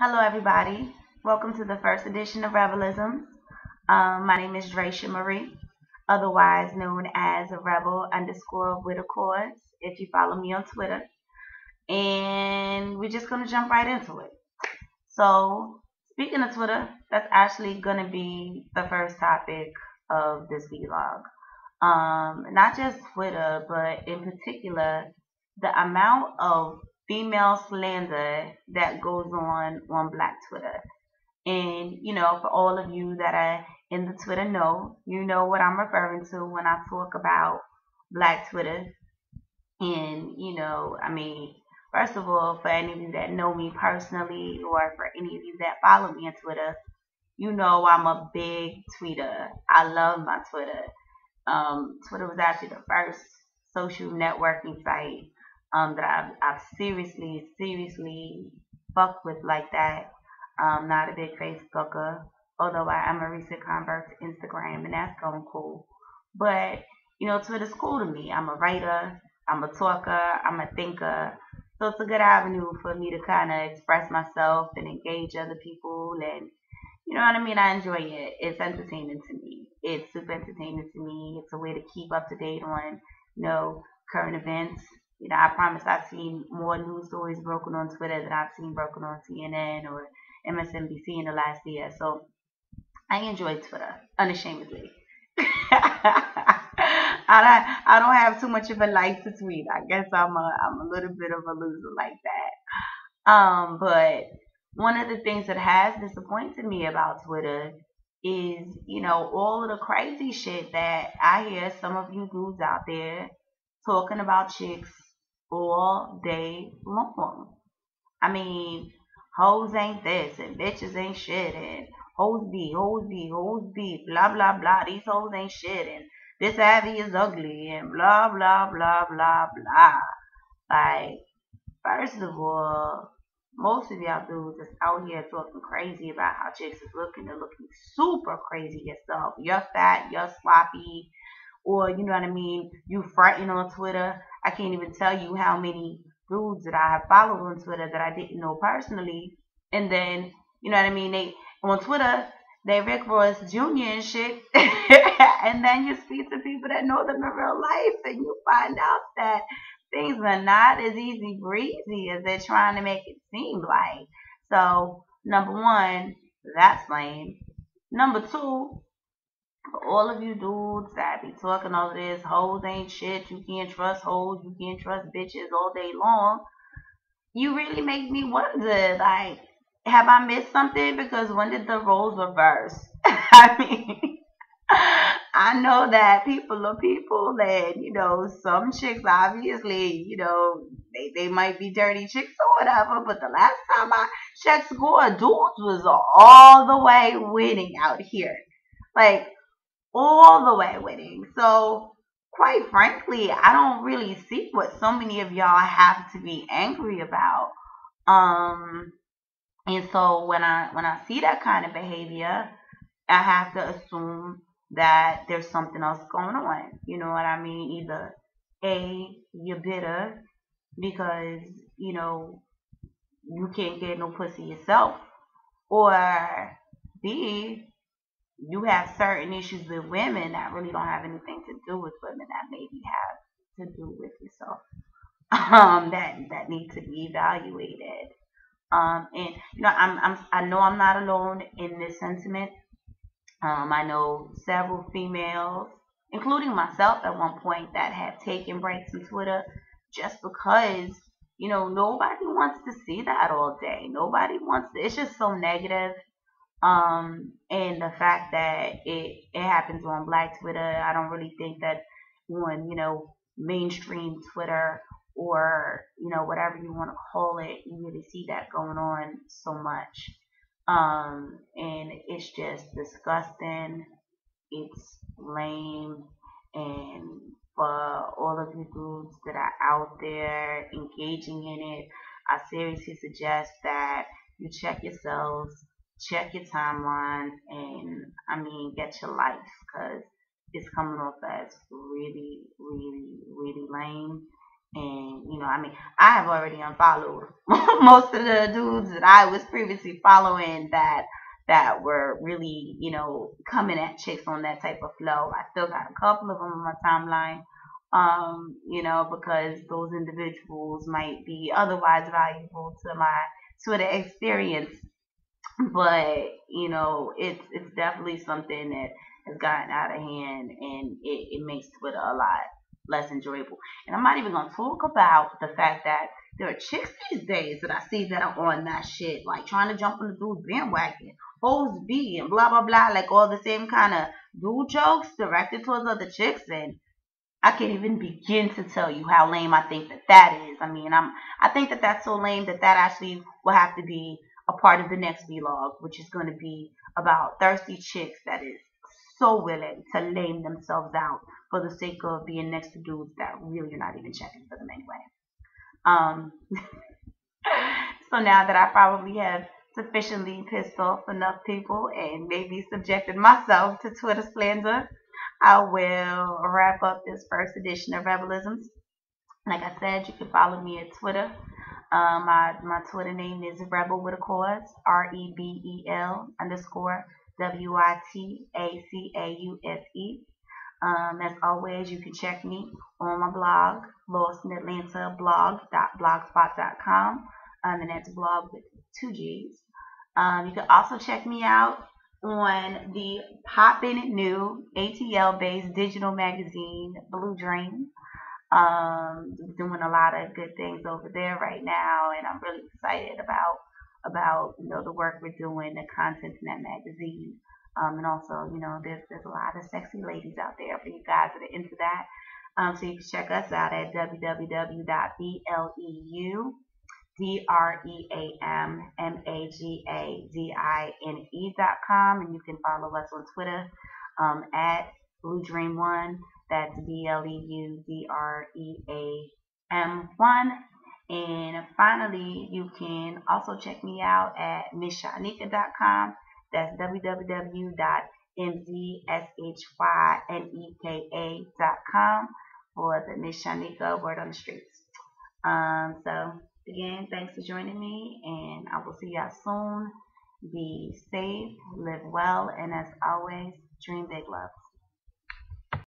Hello, everybody. Welcome to the first edition of Rebelizms. My name is Drahcir Marie, otherwise known as Rebel underscore with a cause if you follow me on Twitter. And we're just going to jump right into it. So, speaking of Twitter, that's actually going to be the first topic of this vlog. Not just Twitter, but in particular, the amount of female slander that goes on Black Twitter. And, for all of you that are in the Twitter know, you know what I'm referring to when I talk about Black Twitter. And, first of all, for any of you that know me personally or for any of you that follow me on Twitter, you know I'm a big tweeter. I love my Twitter. Twitter was actually the first social networking site that I've seriously fucked with like that. Not a big Facebooker, although I am a recent convert to Instagram, and that's going cool. But Twitter's cool to me. I'm a writer, I'm a talker, I'm a thinker. So it's a good avenue for me to kind of express myself and engage other people, and you know what I mean? I enjoy it. It's entertaining to me. It's super entertaining to me. It's a way to keep up to date on, current events. I promise I've seen more news stories broken on Twitter than I've seen broken on CNN or MSNBC in the last year. So I enjoy Twitter unashamedly. I don't have too much of a life to tweet. I guess I'm a little bit of a loser like that. But one of the things that has disappointed me about Twitter is, all of the crazy shit that I hear some of you dudes out there talking about chicks all day long. I mean, hoes ain't this and bitches ain't shit and hoes be, blah blah blah. These hoes ain't shit and this Abby is ugly and blah blah blah blah blah. Like, first of all, most of y'all dudes is out here talking crazy about how chicks is looking. They're looking super crazy yourself. You're fat, you're sloppy, or you know what I mean, you fronting on Twitter. I can't even tell you how many dudes that I have followed on Twitter that I didn't know personally. And then, you know what I mean, they on Twitter they Rick Ross Jr. and shit. And then you speak to people that know them in real life and you find out that things are not as easy breezy as they're trying to make it seem like. So, number one, that's lame. Number two, for all of you dudes that be talking all this, hoes ain't shit, you can't trust hoes, you can't trust bitches all day long, you really make me wonder, like, have I missed something? Because when did the roles reverse? I mean, I know that people are people, and some chicks obviously, they might be dirty chicks or whatever. But the last time I checked score, dudes was all the way winning out here, like all the way winning. So quite frankly, I don't really see what so many of y'all have to be angry about. Um, and so when I see that kind of behavior, I have to assume that there's something else going on. You know what I mean? Either A, you're bitter because, you can't get no pussy yourself, or B, you have certain issues with women that really don't have anything to do with women, that maybe have to do with yourself. That need to be evaluated. And I know I'm not alone in this sentiment. I know several females, including myself at one point, that have taken breaks in Twitter just because, nobody wants to see that all day. Nobody wants to, it's just so negative. And the fact that it happens on Black Twitter, I don't really think that on, mainstream Twitter or, whatever you want to call it, you really see that going on so much. And it's just disgusting. It's lame. And for all of you dudes that are out there engaging in it, I seriously suggest that you check yourselves, check your timeline, and get your life, because it's coming off as really, really, really lame. And I mean, I have already unfollowed most of the dudes that I was previously following that were really, coming at chicks on that type of flow. I still got a couple of them on my timeline, because those individuals might be otherwise valuable to my Twitter experience. But it's definitely something that has gotten out of hand, and it makes Twitter a lot less enjoyable. And I'm not even gonna talk about the fact that there are chicks these days that I see that are on that shit, like trying to jump on the dude's bandwagon, hoes B and blah blah blah, like all the same kind of dude jokes directed towards other chicks. And I can't even begin to tell you how lame I think that is. I mean, I think that that's so lame that actually will have to be a part of the next vlog, which is going to be about thirsty chicks that is so willing to lame themselves out for the sake of being next to dudes that really are not even checking for them anyway. Um, so now that I probably have sufficiently pissed off enough people and maybe subjected myself to Twitter slander, I will wrap up this first edition of Rebelizms. Like I said, you can follow me at Twitter. My Twitter name is Rebel with a cause, REBEL underscore WITACAUSE. As always, you can check me on my blog, lostinatlanta.blogspot.com. And that's blog with two G's. You can also check me out on the poppin' new ATL based digital magazine, Blue Dream. Doing a lot of good things over there right now, and I'm really excited about the work we're doing, the content in that magazine. And also, there's a lot of sexy ladies out there for you guys that are into that. So you can check us out at www.BLEUDREAMMAGADINE.com, and you can follow us on Twitter at Blue Dream One. That's BLEUDREAM1. And finally, you can also check me out at MissShanika.com. That's www.mzshynika.com for the Miss Shanika word on the streets. So again, thanks for joining me, and I will see y'all soon. Be safe, live well, and as always, dream big, love.